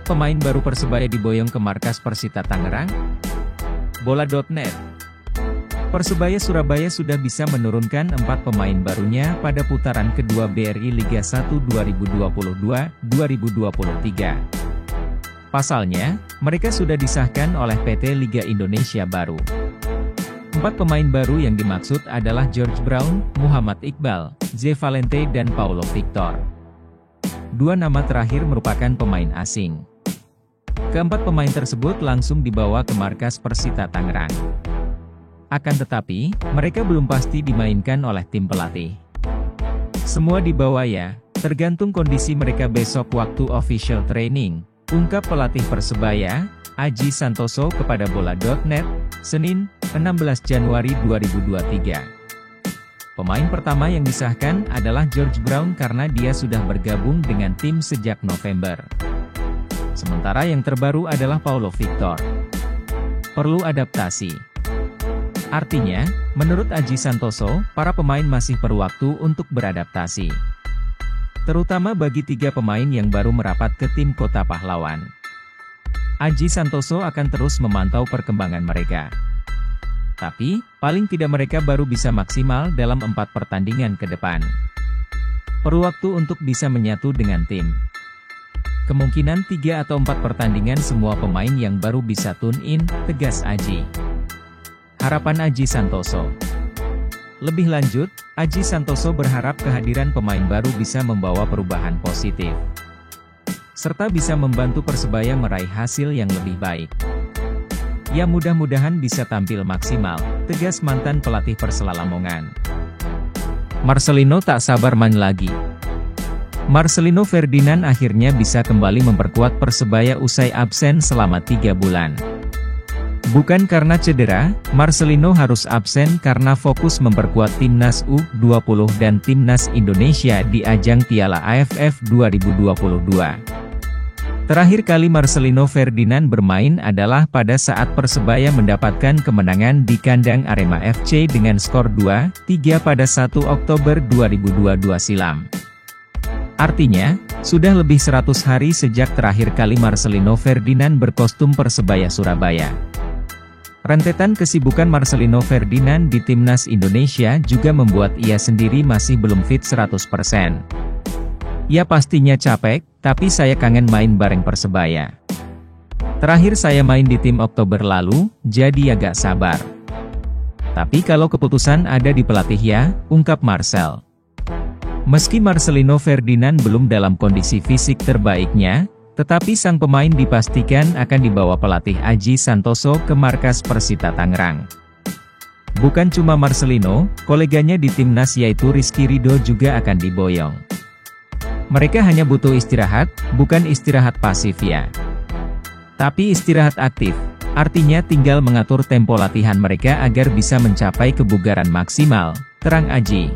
pemain baru Persebaya diboyong ke markas Persita Tangerang? Bola.net. Persebaya Surabaya sudah bisa menurunkan 4 pemain barunya pada putaran kedua BRI Liga 1 2022-2023. Pasalnya, mereka sudah disahkan oleh PT Liga Indonesia Baru. 4 pemain baru yang dimaksud adalah George Brown, Muhammad Iqbal, J. Valente dan Paulo Victor. 2 nama terakhir merupakan pemain asing. Keempat pemain tersebut langsung dibawa ke markas Persita Tangerang. Akan tetapi, mereka belum pasti dimainkan oleh tim pelatih. Semua dibawa ya, tergantung kondisi mereka besok waktu official training, ungkap pelatih Persebaya, Aji Santoso kepada Bola.net, Senin, 16 Januari 2023. Pemain pertama yang disahkan adalah George Brown karena dia sudah bergabung dengan tim sejak November. Sementara yang terbaru adalah Paulo Victor. Perlu adaptasi. Artinya, menurut Aji Santoso, para pemain masih perlu waktu untuk beradaptasi. Terutama bagi 3 pemain yang baru merapat ke tim Kota Pahlawan. Aji Santoso akan terus memantau perkembangan mereka. Tapi, paling tidak mereka baru bisa maksimal dalam 4 pertandingan ke depan. Perlu waktu untuk bisa menyatu dengan tim. Kemungkinan 3 atau 4 pertandingan semua pemain yang baru bisa tune in, tegas Aji. Harapan Aji Santoso. Lebih lanjut, Aji Santoso berharap kehadiran pemain baru bisa membawa perubahan positif, serta bisa membantu Persebaya meraih hasil yang lebih baik. Ya mudah-mudahan bisa tampil maksimal, tegas mantan pelatih Persela Lamongan. Marcelino tak sabar main lagi. Marcelino Ferdinand akhirnya bisa kembali memperkuat Persebaya usai absen selama 3 bulan. Bukan karena cedera, Marcelino harus absen karena fokus memperkuat Timnas U20 dan Timnas Indonesia di ajang Piala AFF 2022. Terakhir kali Marcelino Ferdinand bermain adalah pada saat Persebaya mendapatkan kemenangan di kandang Arema FC dengan skor 2-3 pada 1 Oktober 2022 silam. Artinya, sudah lebih 100 hari sejak terakhir kali Marcelino Ferdinand berkostum Persebaya Surabaya. Rentetan kesibukan Marcelino Ferdinand di Timnas Indonesia juga membuat ia sendiri masih belum fit 100%. Ya pastinya capek, tapi saya kangen main bareng Persebaya. Terakhir saya main di tim Oktober lalu, jadi agak sabar. Tapi kalau keputusan ada di pelatih ya, ungkap Marcel. Meski Marcelino Ferdinand belum dalam kondisi fisik terbaiknya, tetapi sang pemain dipastikan akan dibawa pelatih Aji Santoso ke markas Persita Tangerang. Bukan cuma Marcelino, koleganya di timnas yaitu Rizky Ridho juga akan diboyong. Mereka hanya butuh istirahat, bukan istirahat pasif ya. Tapi istirahat aktif, artinya tinggal mengatur tempo latihan mereka agar bisa mencapai kebugaran maksimal, terang Aji.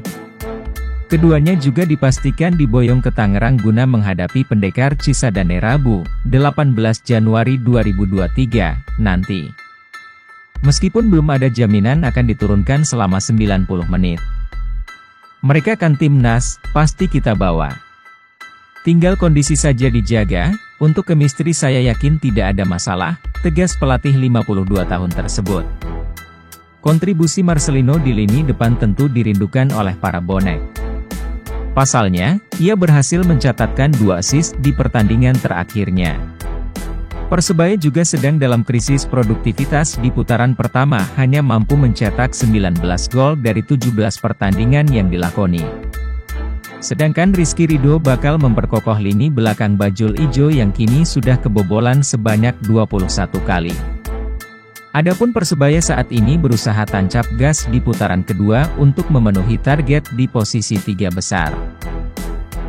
Keduanya juga dipastikan diboyong ke Tangerang guna menghadapi Pendekar Cisadane Rabu, 18 Januari 2023, nanti. Meskipun belum ada jaminan akan diturunkan selama 90 menit. Mereka kan timnas, pasti kita bawa. Tinggal kondisi saja dijaga, untuk chemistry saya yakin tidak ada masalah, tegas pelatih 52 tahun tersebut. Kontribusi Marcelino di lini depan tentu dirindukan oleh para bonek. Pasalnya, ia berhasil mencatatkan 2 assist di pertandingan terakhirnya. Persebaya juga sedang dalam krisis produktivitas di putaran pertama hanya mampu mencetak 19 gol dari 17 pertandingan yang dilakoni. Sedangkan Rizky Ridho bakal memperkokoh lini belakang bajul ijo yang kini sudah kebobolan sebanyak 21 kali. Adapun Persebaya saat ini berusaha tancap gas di putaran kedua untuk memenuhi target di posisi 3 besar.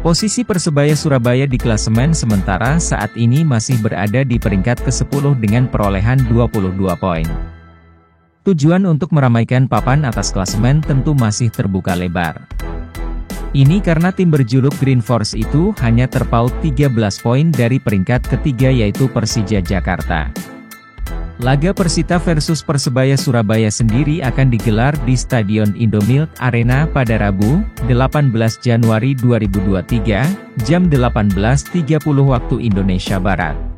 Posisi Persebaya Surabaya di klasemen sementara saat ini masih berada di peringkat ke-10 dengan perolehan 22 poin. Tujuan untuk meramaikan papan atas klasemen tentu masih terbuka lebar. Ini karena tim berjuluk Green Force itu hanya terpaut 13 poin dari peringkat ketiga yaitu Persija Jakarta. Laga Persita versus Persebaya Surabaya sendiri akan digelar di Stadion Indomilk Arena pada Rabu, 18 Januari 2023, jam 18.30 waktu Indonesia Barat.